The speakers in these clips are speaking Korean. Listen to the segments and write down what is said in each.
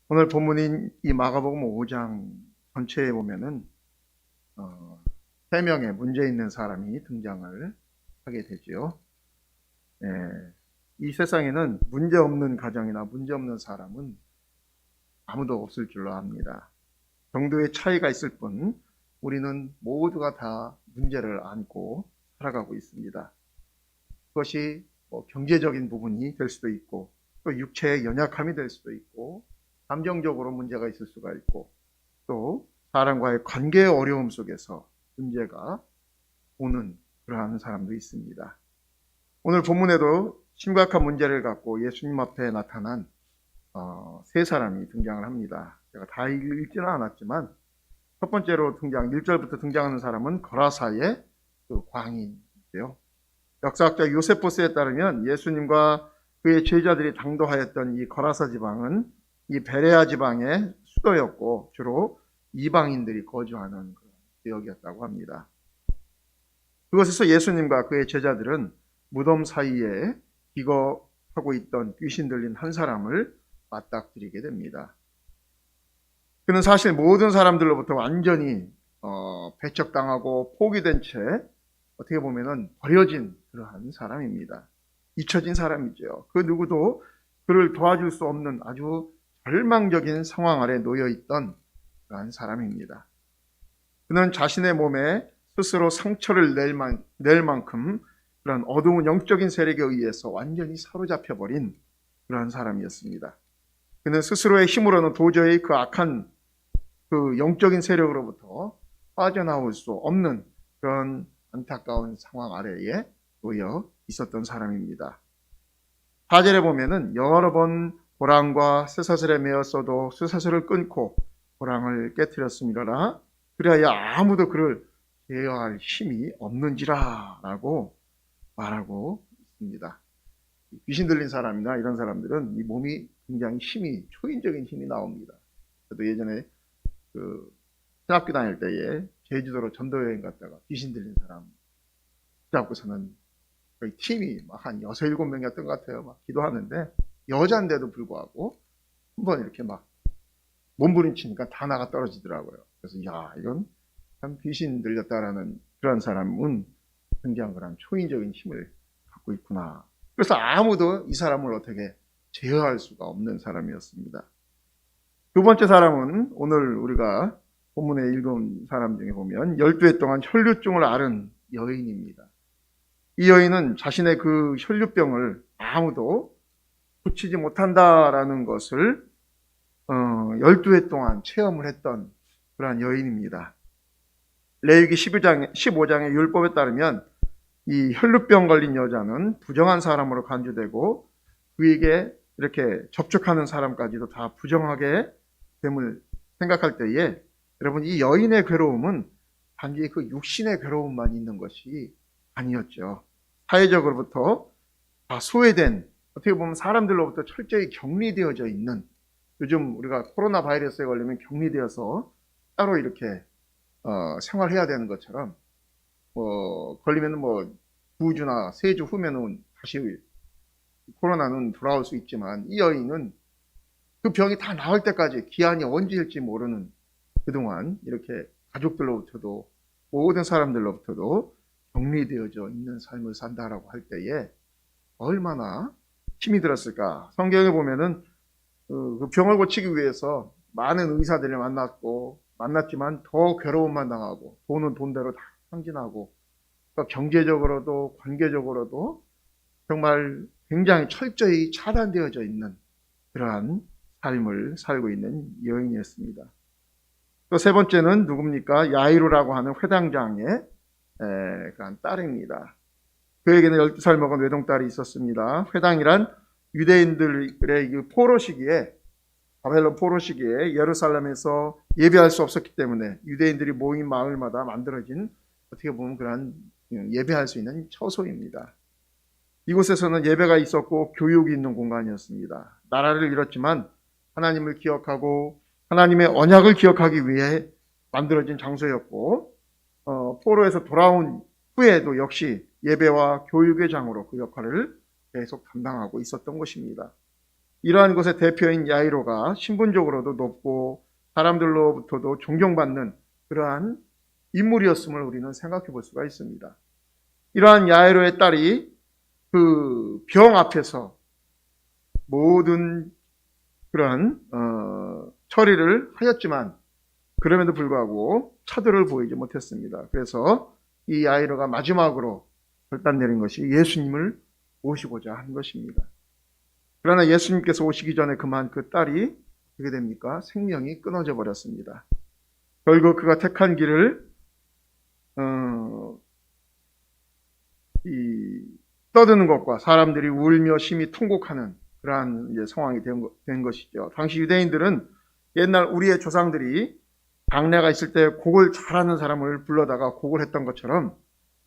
오늘 본문인 이 마가복음 5장 전체에 보면은 3명의 문제 있는 사람이 등장을 하게 되죠. 이 세상에는 문제 없는 가정이나 문제 없는 사람은 아무도 없을 줄로 압니다. 정도의 차이가 있을 뿐 우리는 모두가 다 문제를 안고 살아가고 있습니다. 그것이 경제적인 부분이 될 수도 있고, 또 육체의 연약함이 될 수도 있고, 감정적으로 문제가 있을 수가 있고, 또 사람과의 관계의 어려움 속에서 문제가 오는 그러한 사람도 있습니다. 오늘 본문에도 심각한 문제를 갖고 예수님 앞에 나타난 세 사람이 등장을 합니다. 제가 다 읽지는 않았지만 첫 번째로 1절부터 등장하는 사람은 거라사의 그 광인이에요. 역사학자 요세포스에 따르면 예수님과 그의 제자들이 당도하였던 이 거라사 지방은 이 베레아 지방의 수도였고 주로 이방인들이 거주하는 지역이었다고 합니다. 그곳에서 예수님과 그의 제자들은 무덤 사이에 기거하고 있던 귀신 들린 한 사람을 맞닥뜨리게 됩니다. 그는 사실 모든 사람들로부터 완전히 배척당하고 포기된 채 어떻게 보면은 버려진 그러한 사람입니다. 잊혀진 사람이죠. 그 누구도 그를 도와줄 수 없는 아주 절망적인 상황 아래 놓여 있던 그러한 사람입니다. 그는 자신의 몸에 스스로 상처를 낼 만큼 그런 어두운 영적인 세력에 의해서 완전히 사로잡혀 버린 그러한 사람이었습니다. 그는 스스로의 힘으로는 도저히 그 악한 그 영적인 세력으로부터 빠져나올 수 없는 그런 안타까운 상황 아래에 놓여 있었던 사람입니다. 4절에 보면은 여러 번 고랑과 쇠사슬에 매었어도 쇠사슬을 끊고 고랑을 깨뜨렸음이라나 그래야 아무도 그를 제어할 힘이 없는지라 라고 말하고 있습니다. 귀신 들린 사람이나 이런 사람들은 이 몸이 굉장히 초인적인 힘이 나옵니다. 저도 예전에 신학교 다닐 때에 제주도로 전도여행 갔다가 귀신 들린 사람 잡고서는 거의 팀이 막 한 6, 7명이었던 것 같아요. 막 기도하는데 여자인데도 불구하고 한번 이렇게 막 몸부림치니까 다 나가 떨어지더라고요. 그래서 야, 이건 참 귀신 들렸다라는 그런 사람은 굉장히 그런 초인적인 힘을 갖고 있구나. 그래서 아무도 이 사람을 어떻게 제어할 수가 없는 사람이었습니다. 두 번째 사람은 오늘 우리가 본문에 읽은 사람 중에 보면 12해 동안 혈류증을 앓은 여인입니다. 이 여인은 자신의 그 혈류병을 아무도 고치지 못한다라는 것을 12해 동안 체험을 했던 그러한 여인입니다. 레위기 15장의 율법에 따르면 이 혈류병 걸린 여자는 부정한 사람으로 간주되고 그에게 이렇게 접촉하는 사람까지도 다 부정하게 됨을 생각할 때에 여러분 이 여인의 괴로움은 단지 그 육신의 괴로움만 있는 것이 아니었죠. 사회적으로부터 다 소외된 어떻게 보면 사람들로부터 철저히 격리되어져 있는 요즘 우리가 코로나 바이러스에 걸리면 격리되어서 따로 이렇게 생활해야 되는 것처럼 걸리면 2주나 3주 후면은 다시 코로나는 돌아올 수 있지만 이 여인은 그 병이 다 나을 때까지 기한이 언제일지 모르는 그동안 이렇게 가족들로부터도 모든 사람들로부터도 격리되어져 있는 삶을 산다라고 할 때에 얼마나 힘이 들었을까. 성경에 보면은 그 병을 고치기 위해서 많은 의사들을 만났지만 더 괴로움만 당하고 돈은 돈대로 다 상진하고 경제적으로도 관계적으로도 정말 굉장히 철저히 차단되어져 있는 그러한 삶을 살고 있는 여인이었습니다. 또 세 번째는 누굽니까? 야이로라고 하는 회당장의 그런 딸입니다. 그에게는 12살 먹은 외동딸이 있었습니다. 회당이란 유대인들의 포로 시기에 바벨론 포로 시기에 예루살렘에서 예배할 수 없었기 때문에 유대인들이 모인 마을마다 만들어진 어떻게 보면 그런 예배할 수 있는 처소입니다. 이곳에서는 예배가 있었고 교육이 있는 공간이었습니다. 나라를 잃었지만 하나님을 기억하고 하나님의 언약을 기억하기 위해 만들어진 장소였고 포로에서 돌아온 후에도 역시 예배와 교육의 장으로 그 역할을 계속 담당하고 있었던 곳입니다. 이러한 것의 대표인 야이로가 신분적으로도 높고 사람들로부터도 존경받는 그러한 인물이었음을 우리는 생각해 볼 수가 있습니다. 이러한 야이로의 딸이 그 병 앞에서 모든 그러한 처리를 하였지만 그럼에도 불구하고 차도를 보이지 못했습니다. 그래서 이 야이로가 마지막으로 결단 내린 것이 예수님을 모시고자 한 것입니다. 그러나 예수님께서 오시기 전에 그만 그 딸이 어떻게 됩니까? 생명이 끊어져 버렸습니다. 결국 그가 택한 길을 떠드는 것과 사람들이 울며 심히 통곡하는 그러한 이제 상황이 된 것이죠. 당시 유대인들은 옛날 우리의 조상들이 장례가 있을 때 곡을 잘하는 사람을 불러다가 곡을 했던 것처럼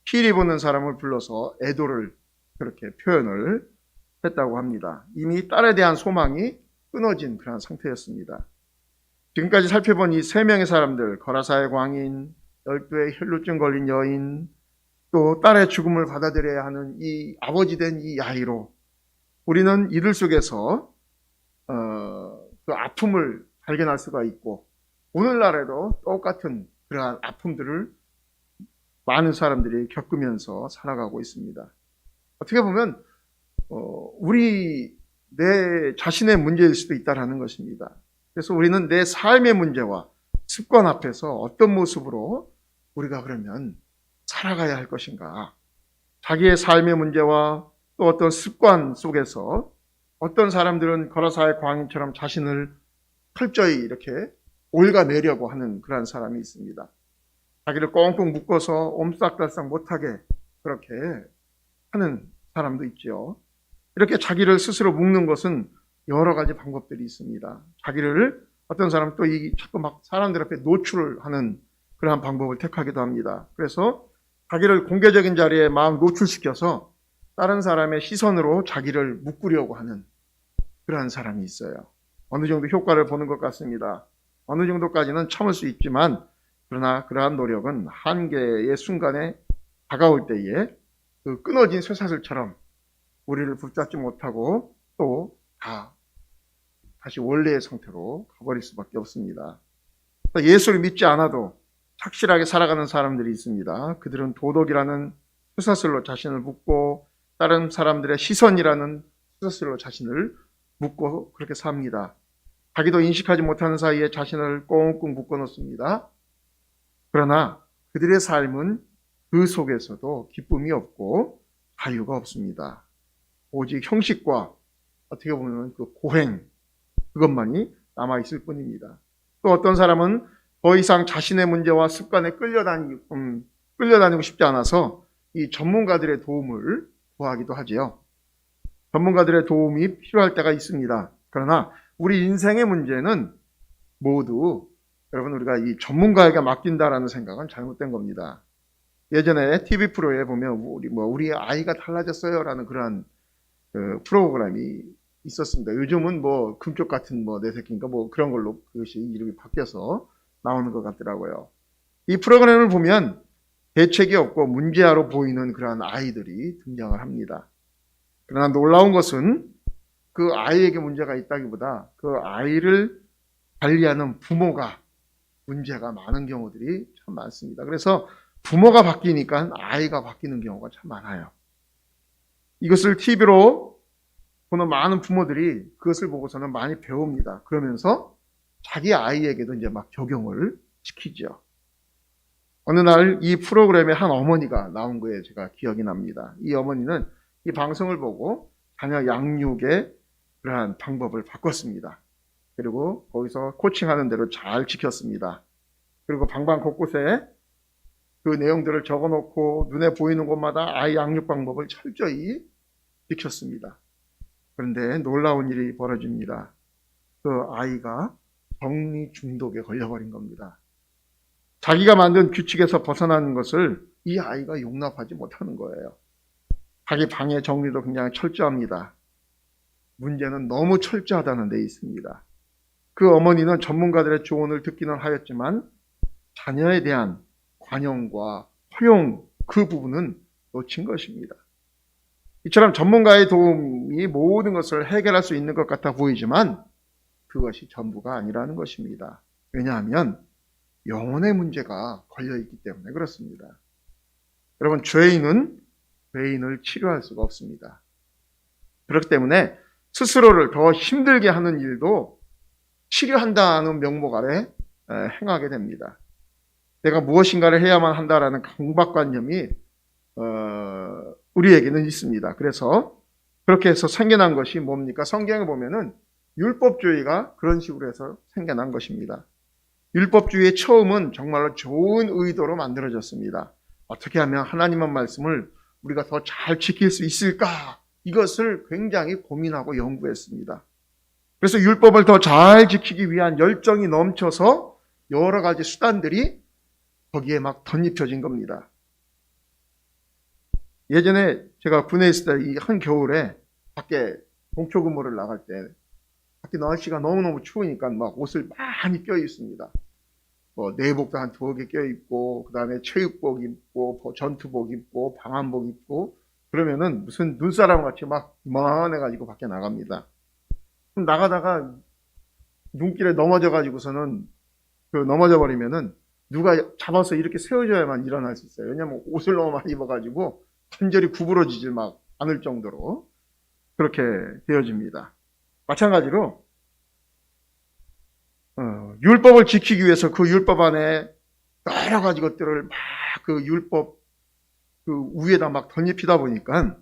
피리 보는 사람을 불러서 애도를 그렇게 표현을 했다고 합니다. 이미 딸에 대한 소망이 끊어진 그런 상태였습니다. 지금까지 살펴본 이 세 명의 사람들, 거라사의 광인, 12의 혈루증 걸린 여인, 또 딸의 죽음을 받아들여야 하는 이 아버지 된 이 야이로, 우리는 이들 속에서 그 아픔을 발견할 수가 있고 오늘날에도 똑같은 그러한 아픔들을 많은 사람들이 겪으면서 살아가고 있습니다. 어떻게 보면 우리 내 자신의 문제일 수도 있다라는 것입니다. 그래서 우리는 내 삶의 문제와 습관 앞에서 어떤 모습으로 우리가 그러면 살아가야 할 것인가? 자기의 삶의 문제와 또 어떤 습관 속에서 어떤 사람들은 거라사의 광인처럼 자신을 철저히 이렇게 올가매려고 하는 그런 사람이 있습니다. 자기를 꽁꽁 묶어서 옴싹달싹 못하게 그렇게 하는 사람도 있죠. 이렇게 자기를 스스로 묶는 것은 여러 가지 방법들이 있습니다. 자기를 어떤 사람은 또 자꾸 막 사람들 앞에 노출을 하는 그러한 방법을 택하기도 합니다. 그래서 자기를 공개적인 자리에 막 노출시켜서 다른 사람의 시선으로 자기를 묶으려고 하는 그러한 사람이 있어요. 어느 정도 효과를 보는 것 같습니다. 어느 정도까지는 참을 수 있지만 그러나 그러한 노력은 한계의 순간에 다가올 때에 그 끊어진 쇠사슬처럼 우리를 붙잡지 못하고 또 다시 원래의 상태로 가버릴 수밖에 없습니다. 예수를 믿지 않아도 착실하게 살아가는 사람들이 있습니다. 그들은 도덕이라는 쇠사슬로 자신을 묶고 다른 사람들의 시선이라는 쇠사슬로 자신을 묶고 그렇게 삽니다. 자기도 인식하지 못하는 사이에 자신을 꽁꽁 묶어 놓습니다. 그러나 그들의 삶은 그 속에서도 기쁨이 없고 자유가 없습니다. 오직 형식과 어떻게 보면 그 고행, 그것만이 남아있을 뿐입니다. 또 어떤 사람은 더 이상 자신의 문제와 습관에 끌려다니고 싶지 않아서 이 전문가들의 도움을 구하기도 하지요. 전문가들의 도움이 필요할 때가 있습니다. 그러나 우리 인생의 문제는 모두 여러분 우리가 이 전문가에게 맡긴다라는 생각은 잘못된 겁니다. 예전에 TV 프로에 보면 우리 아이가 달라졌어요라는 그런 프로그램이 있었습니다. 요즘은 금쪽 같은 내 새끼인가 그런 걸로 그것이 이름이 바뀌어서 나오는 것 같더라고요. 이 프로그램을 보면 대책이 없고 문제아로 보이는 그러한 아이들이 등장을 합니다. 그러나 놀라운 것은 그 아이에게 문제가 있다기보다 그 아이를 관리하는 부모가 문제가 많은 경우들이 참 많습니다. 그래서 부모가 바뀌니까 아이가 바뀌는 경우가 참 많아요. 이것을 TV로 보는 많은 부모들이 그것을 보고서는 많이 배웁니다. 그러면서 자기 아이에게도 이제 막 적용을 시키죠. 어느 날 이 프로그램에 한 어머니가 나온 거에 제가 기억이 납니다. 이 어머니는 이 방송을 보고 자녀 양육의 그러한 방법을 바꿨습니다. 그리고 거기서 코칭하는 대로 잘 지켰습니다. 그리고 방방 곳곳에 그 내용들을 적어놓고 눈에 보이는 곳마다 아이 양육 방법을 철저히 지켰습니다. 그런데 놀라운 일이 벌어집니다. 그 아이가 정리 중독에 걸려버린 겁니다. 자기가 만든 규칙에서 벗어나는 것을 이 아이가 용납하지 못하는 거예요. 자기 방의 정리도 굉장히 철저합니다. 문제는 너무 철저하다는 데 있습니다. 그 어머니는 전문가들의 조언을 듣기는 하였지만 자녀에 대한 관용과 허용 그 부분은 놓친 것입니다. 이처럼 전문가의 도움이 모든 것을 해결할 수 있는 것 같아 보이지만 그것이 전부가 아니라는 것입니다. 왜냐하면 영혼의 문제가 걸려있기 때문에 그렇습니다. 여러분, 죄인은 죄인을 치료할 수가 없습니다. 그렇기 때문에 스스로를 더 힘들게 하는 일도 치료한다는 명목 아래 행하게 됩니다. 내가 무엇인가를 해야만 한다라는 강박관념이 우리에게는 있습니다. 그래서 그렇게 해서 생겨난 것이 뭡니까? 성경에 보면은 율법주의가 그런 식으로 해서 생겨난 것입니다. 율법주의의 처음은 정말로 좋은 의도로 만들어졌습니다. 어떻게 하면 하나님의 말씀을 우리가 더 잘 지킬 수 있을까? 이것을 굉장히 고민하고 연구했습니다. 그래서 율법을 더 잘 지키기 위한 열정이 넘쳐서 여러 가지 수단들이 거기에 막 덧입혀진 겁니다. 예전에 제가 군에 있을 때 이 한겨울에 밖에 동초 근무를 나갈 때 밖에 날씨가 너무너무 추우니까 막 옷을 많이 껴 입습니다. 뭐 내복도 한 2개 껴 입고, 그 다음에 체육복 입고, 전투복 입고, 방한복 입고, 그러면은 무슨 눈사람 같이 막 이만해가지고 밖에 나갑니다. 그럼 나가다가 눈길에 넘어져가지고서는 넘어져 버리면은 누가 잡아서 이렇게 세워줘야만 일어날 수 있어요. 왜냐면 옷을 너무 많이 입어가지고 관절이 구부러지질 막 않을 정도로 그렇게 되어집니다. 마찬가지로 율법을 지키기 위해서 그 율법 안에 여러 가지 것들을 막 그 율법 그 위에다 막 덧입히다 보니까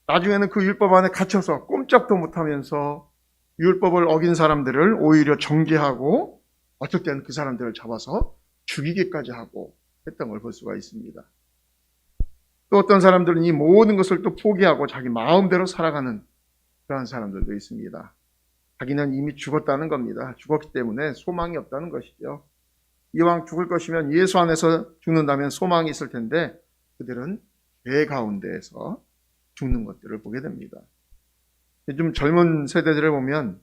나중에는 그 율법 안에 갇혀서 꼼짝도 못하면서 율법을 어긴 사람들을 오히려 정죄하고 어떨 때는 그 사람들을 잡아서 죽이기까지 하고 했던 걸 볼 수가 있습니다. 또 어떤 사람들은 이 모든 것을 또 포기하고 자기 마음대로 살아가는 그런 사람들도 있습니다. 자기는 이미 죽었다는 겁니다. 죽었기 때문에 소망이 없다는 것이죠. 이왕 죽을 것이면 예수 안에서 죽는다면 소망이 있을 텐데 그들은 죄 가운데에서 죽는 것들을 보게 됩니다. 요즘 젊은 세대들을 보면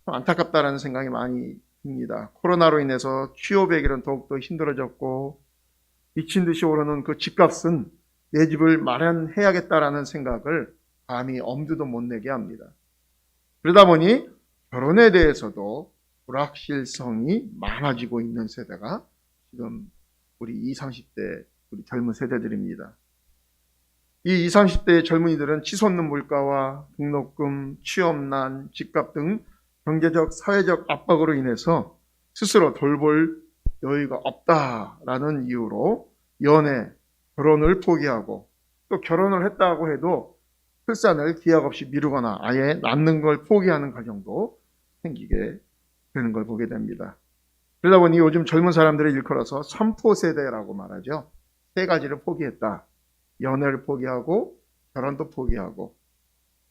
안타깝다라는 생각이 많이 듭니다. 코로나로 인해서 취업의 길은 더욱더 힘들어졌고 미친 듯이 오르는 그 집값은 내 집을 마련해야겠다라는 생각을 감히 엄두도 못 내게 합니다. 그러다 보니 결혼에 대해서도 불확실성이 많아지고 있는 세대가 지금 우리 20, 30대 우리 젊은 세대들입니다. 이 20, 30대의 젊은이들은 치솟는 물가와 등록금, 취업난, 집값 등 경제적, 사회적 압박으로 인해서 스스로 돌볼 여유가 없다라는 이유로 연애, 결혼을 포기하고 또 결혼을 했다고 해도 출산을 기약 없이 미루거나 아예 낳는 걸 포기하는 가정도 생기게 되는 걸 보게 됩니다. 그러다 보니 요즘 젊은 사람들의 일컬어서 3포 세대라고 말하죠. 3가지를 포기했다. 연애를 포기하고 결혼도 포기하고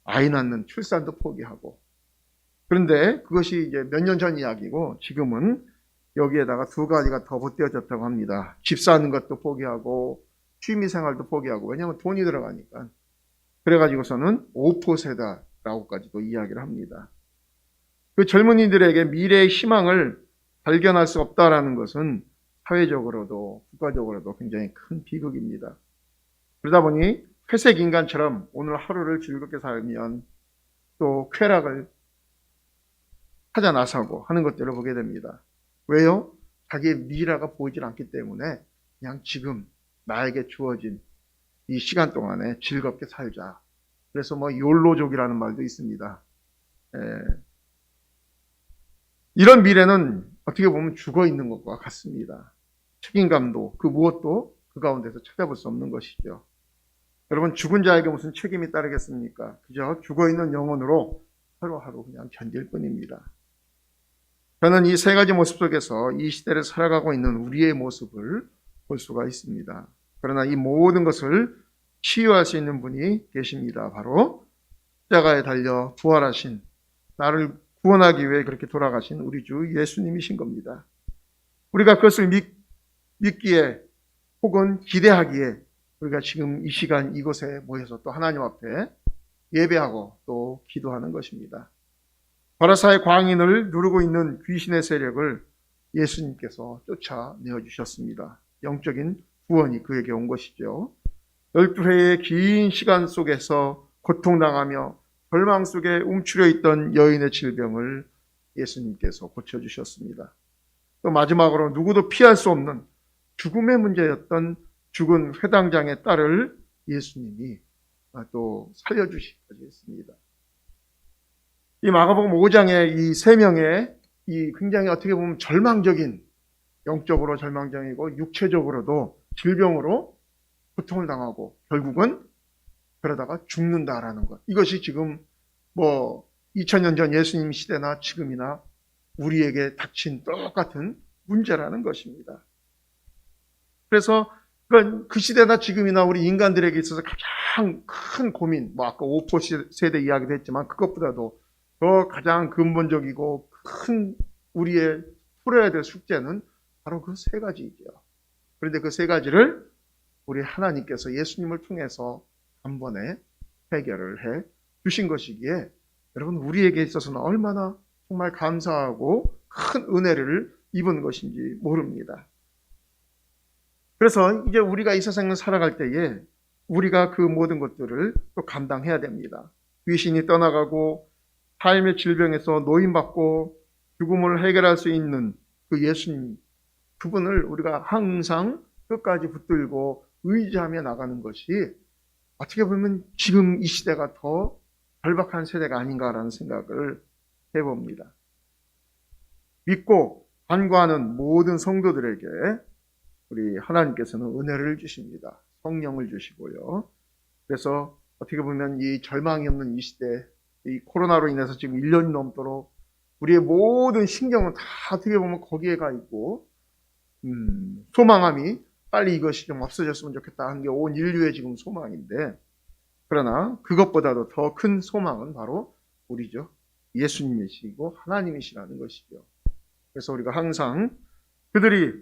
아이 낳는 출산도 포기하고. 그런데 그것이 이제 몇 년 전 이야기고 지금은 여기에다가 2가지가 더 덧대어졌다고 합니다. 집 사는 것도 포기하고 취미생활도 포기하고. 왜냐하면 돈이 들어가니까. 그래가지고서는 5포 세대라고까지도 이야기를 합니다. 그 젊은이들에게 미래의 희망을 발견할 수 없다라는 것은 사회적으로도 국가적으로도 굉장히 큰 비극입니다. 그러다 보니 회색 인간처럼 오늘 하루를 즐겁게 살면 또 쾌락을 하자 나서고 하는 것들을 보게 됩니다. 왜요? 자기의 미래가 보이질 않기 때문에 그냥 지금 나에게 주어진 이 시간 동안에 즐겁게 살자. 그래서 욜로족이라는 말도 있습니다. 이런 미래는 어떻게 보면 죽어 있는 것과 같습니다. 책임감도 그 무엇도 그 가운데서 찾아볼 수 없는 것이죠. 여러분, 죽은 자에게 무슨 책임이 따르겠습니까? 그저 죽어 있는 영혼으로 하루하루 그냥 견딜 뿐입니다. 저는 이 3가지 모습 속에서 이 시대를 살아가고 있는 우리의 모습을 볼 수가 있습니다. 그러나 이 모든 것을 치유할 수 있는 분이 계십니다. 바로 십자가에 달려 부활하신, 나를 구원하기 위해 그렇게 돌아가신 우리 주 예수님이신 겁니다. 우리가 그것을 믿기에 혹은 기대하기에 우리가 지금 이 시간 이곳에 모여서 또 하나님 앞에 예배하고 또 기도하는 것입니다. 바라사의 광인을 누르고 있는 귀신의 세력을 예수님께서 쫓아내어 주셨습니다. 영적인 구원이 그에게 온 것이죠. 12회의 긴 시간 속에서 고통당하며 절망 속에 움츠려 있던 여인의 질병을 예수님께서 고쳐주셨습니다. 또 마지막으로 누구도 피할 수 없는 죽음의 문제였던 죽은 회당장의 딸을 예수님이 또 살려주시기까지 했습니다. 이 마가복음 5장의 이 세 명의 이 굉장히 어떻게 보면 절망적인, 영적으로 절망적이고 육체적으로도 질병으로 고통을 당하고 결국은 그러다가 죽는다라는 것. 이것이 지금 2000년 전 예수님 시대나 지금이나 우리에게 닥친 똑같은 문제라는 것입니다. 그래서 그 시대나 지금이나 우리 인간들에게 있어서 가장 큰 고민, 아까 오포 세대 이야기도 했지만 그것보다도 더 가장 근본적이고 큰 우리의 풀어야 될 숙제는 바로 그 세 가지이죠. 그런데 그 세 가지를 우리 하나님께서 예수님을 통해서 한 번에 해결을 해 주신 것이기에 여러분 우리에게 있어서는 얼마나 정말 감사하고 큰 은혜를 입은 것인지 모릅니다. 그래서 이제 우리가 이 세상을 살아갈 때에 우리가 그 모든 것들을 또 감당해야 됩니다. 귀신이 떠나가고 삶의 질병에서 노임받고 죽음을 해결할 수 있는 그 예수님, 그분을 우리가 항상 끝까지 붙들고 의지하며 나가는 것이 어떻게 보면 지금 이 시대가 더 절박한 세대가 아닌가라는 생각을 해봅니다. 믿고 간구하는 모든 성도들에게 우리 하나님께서는 은혜를 주십니다. 성령을 주시고요. 그래서 어떻게 보면 이 절망이 없는 이 시대, 이 코로나로 인해서 지금 1년이 넘도록 우리의 모든 신경은 다 어떻게 보면 거기에 가 있고 소망함이 빨리 이것이 좀 없어졌으면 좋겠다 하는 게 온 인류의 지금 소망인데, 그러나 그것보다도 더 큰 소망은 바로 우리죠. 예수님이시고 하나님이시라는 것이죠. 그래서 우리가 항상 그들이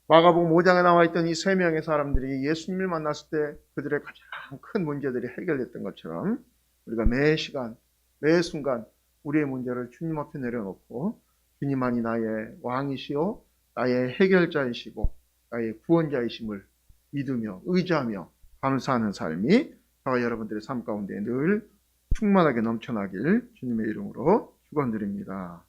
마가복음 5장에 나와 있던 이 세 명의 사람들이 예수님을 만났을 때 그들의 가장 큰 문제들이 해결됐던 것처럼 우리가 매 시간, 매 순간 우리의 문제를 주님 앞에 내려놓고 주님만이 나의 왕이시요 나의 해결자이시고 나의 구원자이심을 믿으며 의지하며 감사하는 삶이 저와 여러분들의 삶 가운데 늘 충만하게 넘쳐나길 주님의 이름으로 축원드립니다.